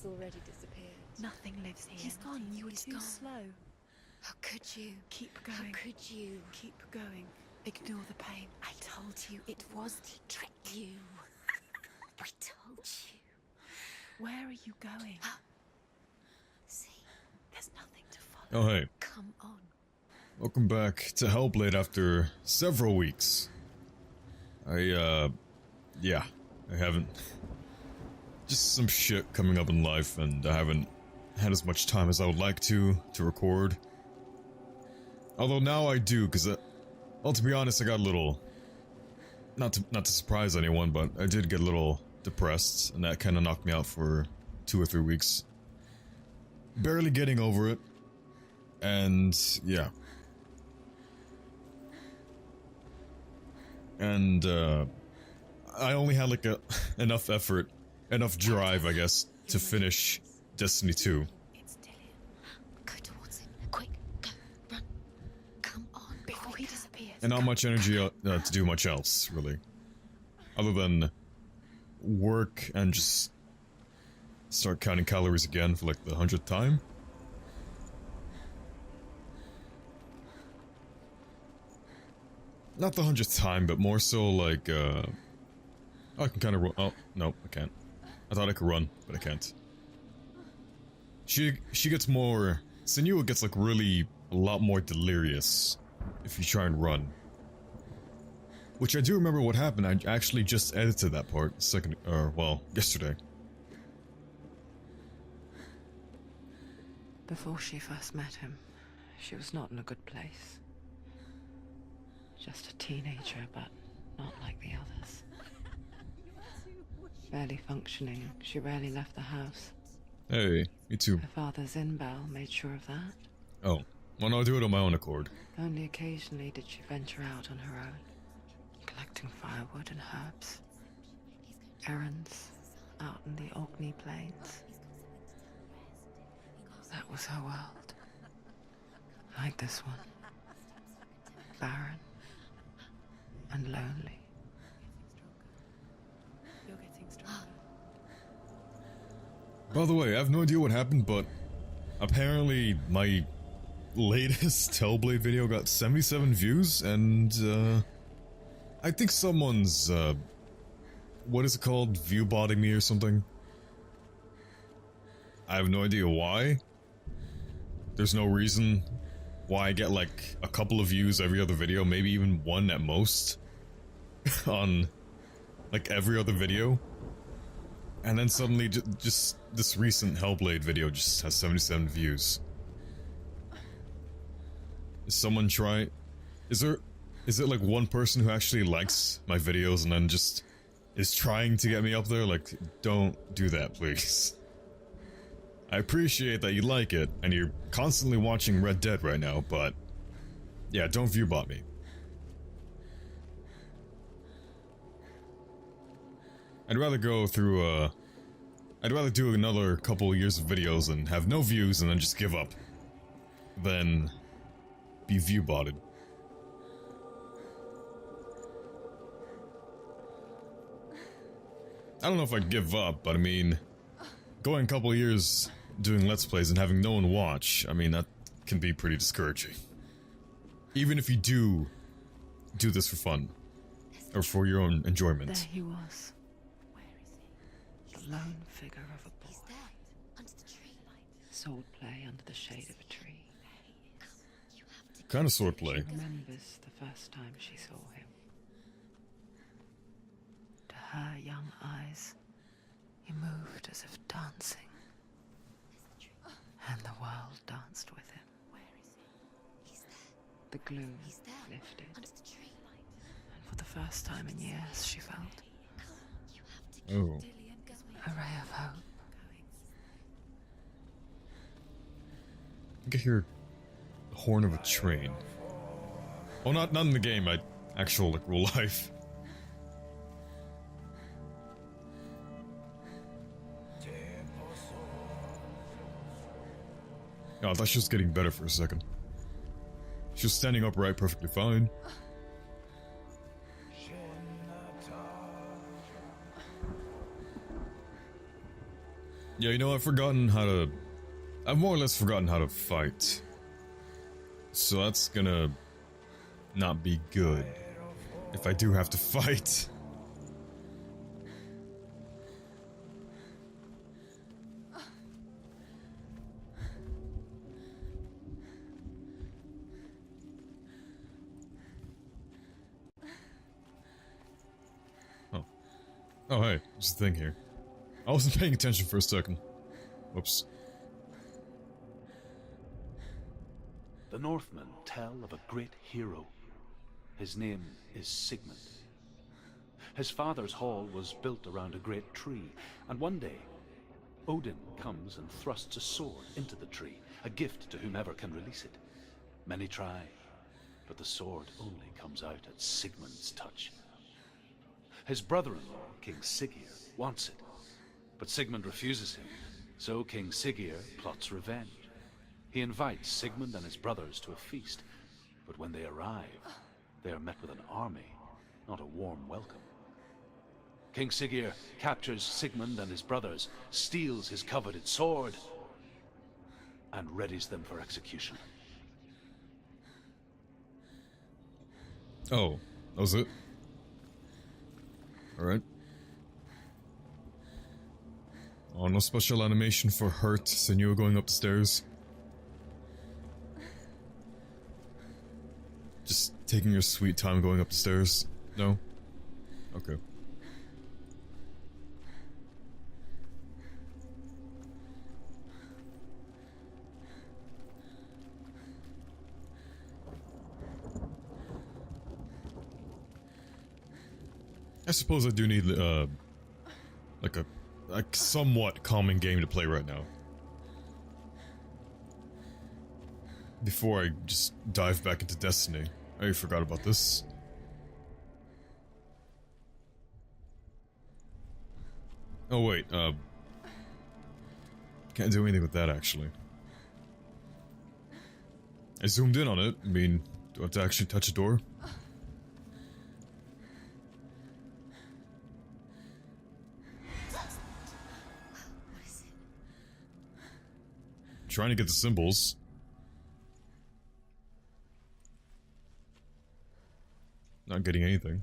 It's already disappeared. Nothing lives here. He's gone. You were He's too gone. slow. How could you? Keep going. How could you? Keep going. Ignore the pain. I told you it was to trick you. I told you. Where are you going? See? There's nothing to follow. Oh hey, Come on. welcome back to Hellblade after several weeks. I haven't... Just some shit coming up in life, and I haven't had as much time as I would like to record. Although now I do, because, well, to be honest, I got a little... Not to surprise anyone, but I did get a little depressed, and that kind of knocked me out for 2 or 3 weeks. Barely getting over it, and yeah. And, I only had, like, enough effort, enough drive, I guess, to finish Destiny 2. It's Dillian. Go towards him. Quick. Go. Run. Come on. Before he disappears. And not much energy to do much else, really. Other than work and just start counting calories again for like the 100th time. Not the 100th time, but more so like, I can kind of run. Oh, no, I can't. I thought I could run, but I can't. She gets more... Senua gets like really a lot more delirious if you try and run. Which I do remember what happened. I actually just edited that part yesterday. Before she first met him, she was not in a good place. Just a teenager, but not like the others. Barely functioning, she rarely left the house. Hey, me too. Her father's in-bell made sure of that. Oh, well, no, I'll do it on my own accord. Only occasionally did she venture out on her own, collecting firewood and herbs. Errands out in the Orkney Plains. That was her world. Like this one. Barren and lonely. You're getting stronger. By the way, I have no idea what happened, but apparently my latest Hellblade video got 77 views, and I think someone's, what is it called? Viewbotting me or something? I have no idea why. There's no reason why I get like a couple of views every other video, maybe even one at most, on like every other video. And then suddenly just this recent Hellblade video just has 77 views. Is someone try... Is it like one person who actually likes my videos and then just is trying to get me up there? Like, don't do that, please. I appreciate that you like it, and you're constantly watching Red Dead right now, but yeah, don't viewbot me. I'd rather go through, I'd rather do another couple of years of videos and have no views and then just give up than be viewbotted. I don't know if I'd give up, but I mean, going a couple of years doing Let's Plays and having no one watch, I mean, that can be pretty discouraging. Even if you do this for fun, or for your own enjoyment. There he was. Where is he? The lone figure of a boy. He's there. Under the tree. Swordplay under the shade of a tree. You have to Kind of swordplay. She remembers the first time she saw him. To her young eyes, he moved as if dancing. And the world danced with him. Where is he? He's there. The gloom He's there. lifted. Under the tree. And for the first time in years, she felt You have to Oh. Dillian, go a ray of hope. I can hear the horn of a train. Oh, not in the game, actual, like, real life. Oh, I thought she was getting better for a second. She was standing upright perfectly fine. Yeah, you know, I've more or less forgotten how to fight. So that's gonna not be good if I do have to fight. Oh. Oh, hey, there's a thing here. I wasn't paying attention for a second. Whoops. The Northmen tell of a great hero. His name is Sigmund. His father's hall was built around a great tree, and one day, Odin comes and thrusts a sword into the tree, a gift to whomever can release it. Many try, but the sword only comes out at Sigmund's touch. His brother-in-law, King Siggeir, wants it, but Sigmund refuses him, so King Siggeir plots revenge. He invites Sigmund and his brothers to a feast, but when they arrive, they are met with an army, not a warm welcome. King Siggeir captures Sigmund and his brothers, steals his coveted sword, and readies them for execution. Oh, that was it? Alright. Oh, no special animation for Hurt Senua going up the stairs. Just taking your sweet time going up the stairs. No? Okay. I suppose I do need, like a somewhat calming game to play right now. Before I just dive back into Destiny. I forgot about this. Oh wait, can't do anything with that actually. I zoomed in on it. I mean, do I have to actually touch a door? Trying to get the symbols. Not getting anything.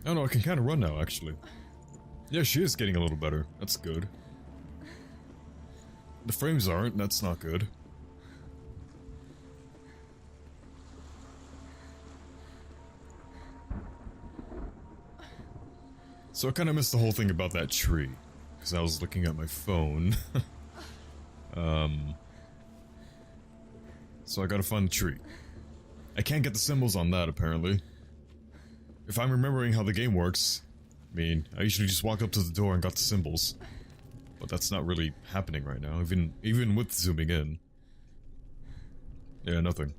Oh no, I can kind of run now, actually. Yeah, she is getting a little better. That's good. The frames aren't, that's not good. So I kind of missed the whole thing about that tree. Because I was looking at my phone. So I gotta find the tree. I can't get the symbols on that, apparently. If I'm remembering how the game works, I mean, I usually just walk up to the door and got the symbols. But that's not really happening right now, even with zooming in. Yeah, nothing.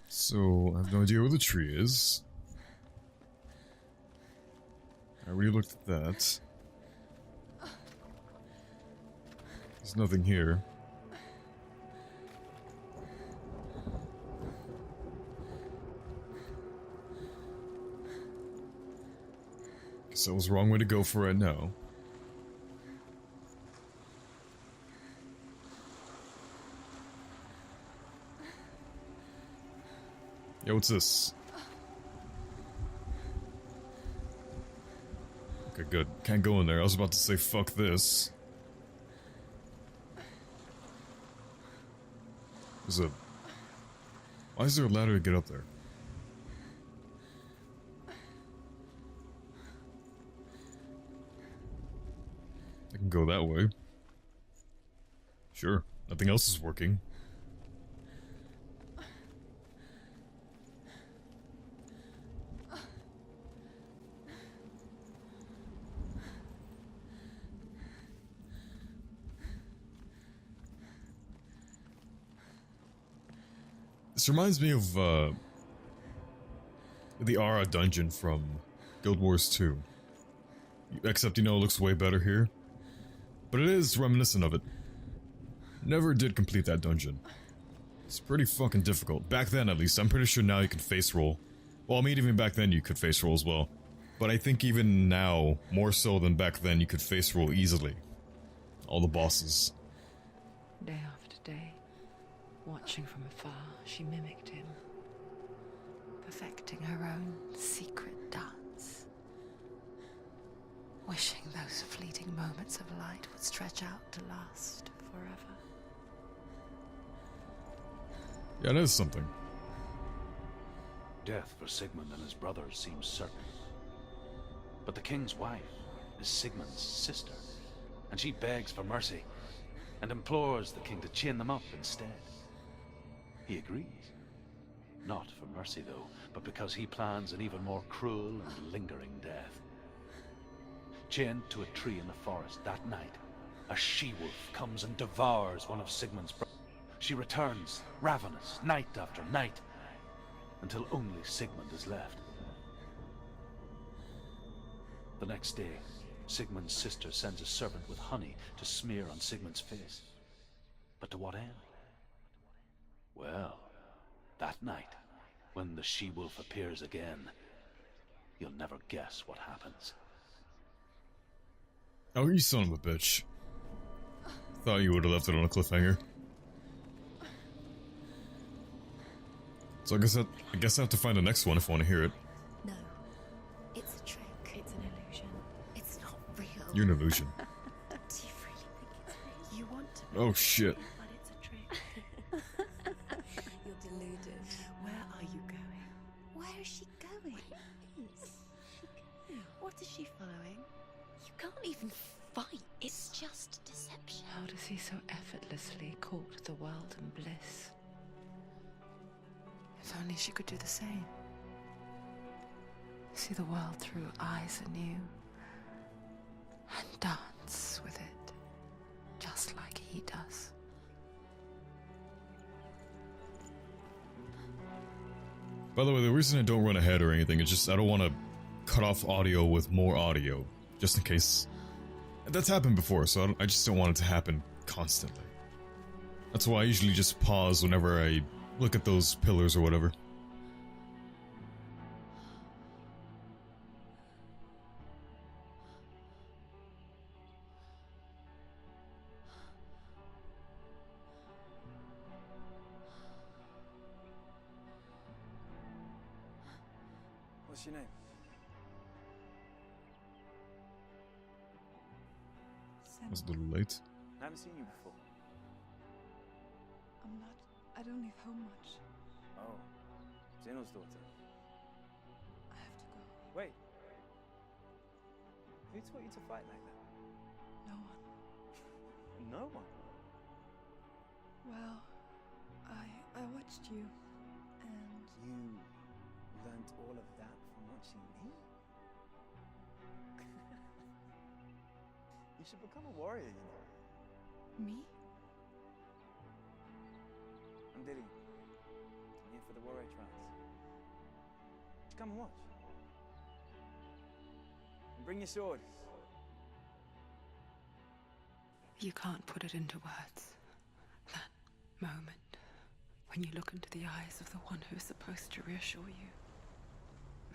So, I have no idea where the tree is. I already looked at that. There's nothing here. Guess that was the wrong way to go for right now. Yeah, what's this? Okay, good. Can't go in there. I was about to say, fuck this. There's a... Why is there a ladder to get up there? I can go that way. Sure. Nothing else is working. This reminds me of, the Ara dungeon from Guild Wars 2. Except, you know, it looks way better here. but it is reminiscent of it. Never did complete that dungeon. It's pretty fucking difficult. Back then, at least. I'm pretty sure now you can face roll. Well, I mean, even back then you could face roll as well. But I think even now, more so than back then, you could face roll easily. All the bosses. Day after day, watching from afar, she mimicked him, perfecting her own secret dance. Wishing those fleeting moments of light would stretch out to last forever. Yeah, that is something. Death for Sigmund and his brothers seems certain. But the king's wife is Sigmund's sister, and she begs for mercy and implores the king to chain them up instead. He agrees. Not for mercy, though, but because he plans an even more cruel and lingering death. Chained to a tree in the forest that night, a she-wolf comes and devours one of Sigmund's brothers. She returns, ravenous, night after night, until only Sigmund is left. The next day, Sigmund's sister sends a servant with honey to smear on Sigmund's face. But to what end? Well, that night, when the she-wolf appears again, you'll never guess what happens. Oh, you son of a bitch. Thought you would have left it on a cliffhanger. So I guess I have to find the next one if I want to hear it. No, it's a trick. It's an illusion. It's not real. You're an illusion. Do you really think it's real? You want to be, Oh shit. but it's a trick. You're deluded. Where are you going? Where is she going? What is she following? You can't even fight. It's just deception. How does he so effortlessly court the world and bliss? If only she could do the same. See the world through eyes anew. And dance with it. Just like he does. By the way, the reason I don't run ahead or anything is just I don't want to cut off audio with more audio. Just in case. That's happened before, so I just don't want it to happen constantly. That's why I usually just pause whenever I look at those pillars or whatever. What's your name? I was a little late. I haven't seen you before. I don't leave home much. Oh, Zeno's daughter. I have to go. Wait. Who taught you to fight like that? No one. No one. Well, I watched you, and You learned all of that from watching me? You should become a warrior, you know. me? I'm Dilly. I'm here for the warrior trials. Just come and watch. And bring your sword. You can't put it into words. That moment when you look into the eyes of the one who's supposed to reassure you,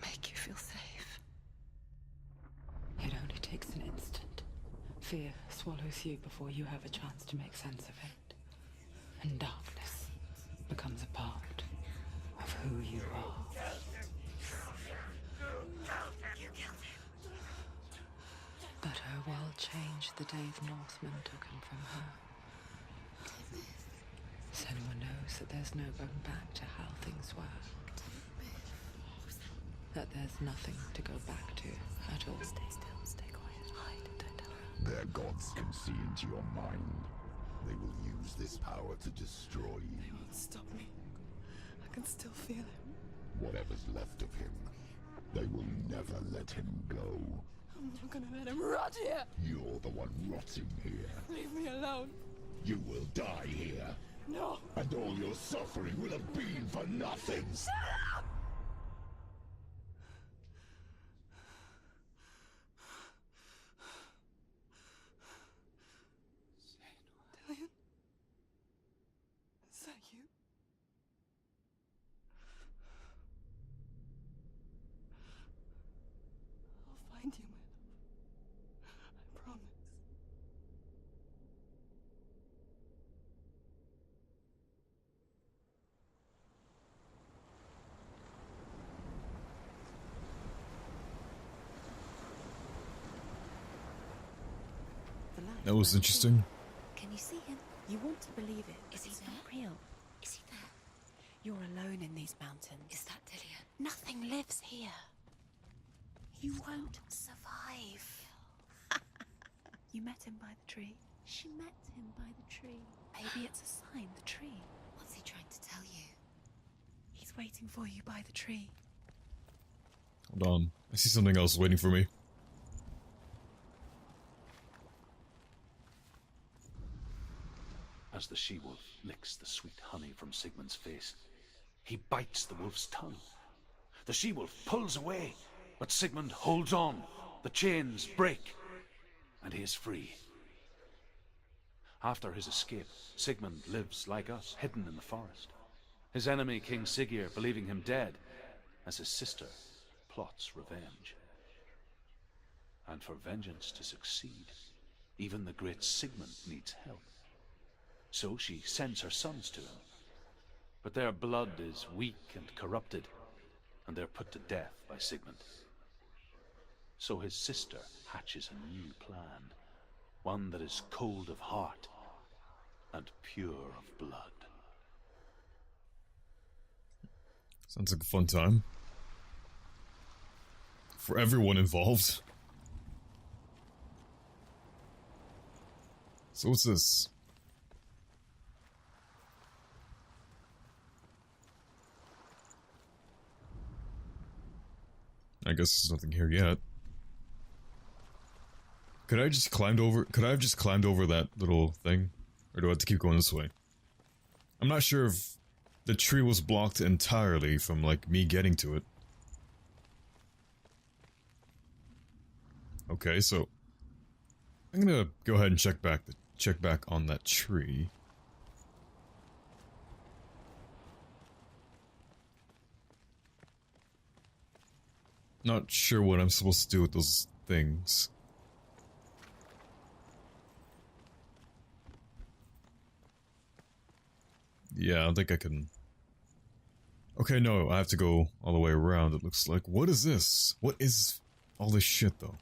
make you feel safe. It only takes an instant. Fear swallows you before you have a chance to make sense of it. And darkness becomes a part of who you are. But her world changed the day the Northmen took him from her. Senua knows that there's no going back to how things were. That there's nothing to go back to at all. Stay still, stay quiet, hide, don't tell her. Their gods can see into your mind. They will use this power to destroy you. They won't stop me. I can still feel him. Whatever's left of him, they will never let him go. I'm not gonna let him rot here. You're the one rotting here. Leave me alone. You will die here. No. And all your suffering will have been for nothing. That was interesting. Can you see him? You want to believe it, but Is he it's there? not real. Is he there? You're alone in these mountains. Is that Dillian? Nothing lives here. You won't survive. You met him by the tree. She met him by the tree. Maybe it's a sign, the tree. What's he trying to tell you? He's waiting for you by the tree. Hold on. I see something else waiting for me. As the she-wolf licks the sweet honey from Sigmund's face, he bites the wolf's tongue. The she-wolf pulls away, but Sigmund holds on. The chains break, and he is free. After his escape, Sigmund lives like us, hidden in the forest. His enemy, King Siggeir, believing him dead, as his sister plots revenge. And for vengeance to succeed, even the great Sigmund needs help. So she sends her sons to him. But their blood is weak and corrupted, and they're put to death by Sigmund. So his sister hatches a new plan, one that is cold of heart and pure of blood. Sounds like a fun time. For everyone involved. So what's this? I guess there's nothing here yet. Could I have just climbed over that little thing? Or do I have to keep going this way? I'm not sure if the tree was blocked entirely from, like, me getting to it. Okay, so I'm gonna go ahead and check back on that tree. Not sure what I'm supposed to do with those things. Yeah, I don't think I can... Okay, no, I have to go all the way around, it looks like. What is this? What is all this shit, though?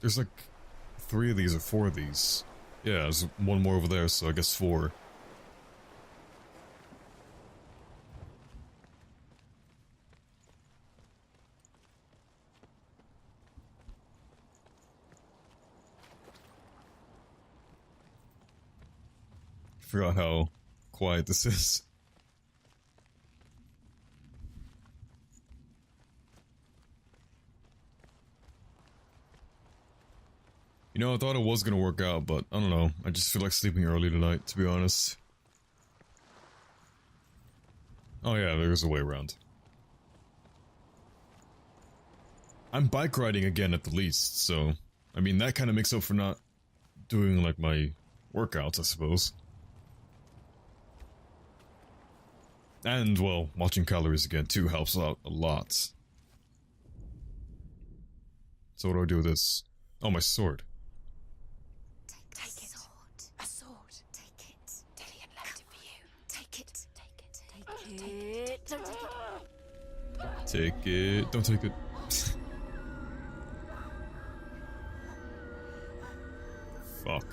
There's like 3 of these or 4 of these. Yeah, there's one more over there, so I guess 4. Forgot how quiet this is. You know, I thought it was gonna work out, but I don't know. I just feel like sleeping early tonight, to be honest. Oh yeah, there's a way around. I'm bike riding again at the least, so... I mean, that kind of makes up for not doing, like, my workouts, I suppose. And, well, watching calories again, too, helps out a lot. So what do I do with this? Oh, my sword. Take it. A sword. Take it. Dillian left it for you. Take it. Take it. Take it. Don't take it. Take it. Don't take it. Fuck.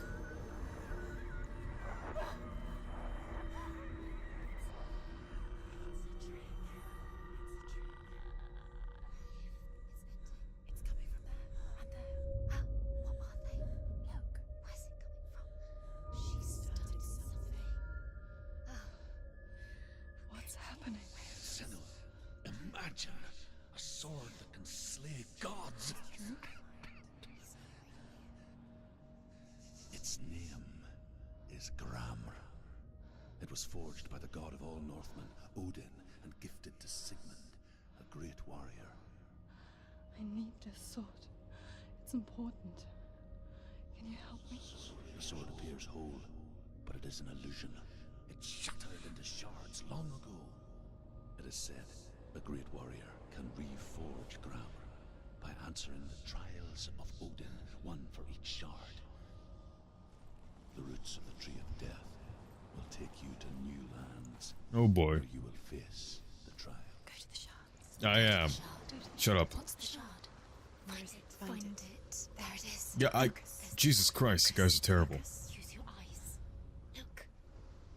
Imagine a sword that can slay gods. Its name is Gramr. It was forged by the god of all Northmen, Odin, and gifted to Sigmund, a great warrior. I need this sword. It's important. Can you help me? The sword appears whole, but it is an illusion. It shattered into shards long ago. It is said a great warrior can reforge Gramr by answering the trials of Odin, one for each shard. The roots of the Tree of Death will take you to new lands. Oh boy. Where you will face the trial. Go to the shards. I am. Shards. Shut up. What's the shard? Find it. There it is. Yeah, Jesus Christ, you guys are terrible.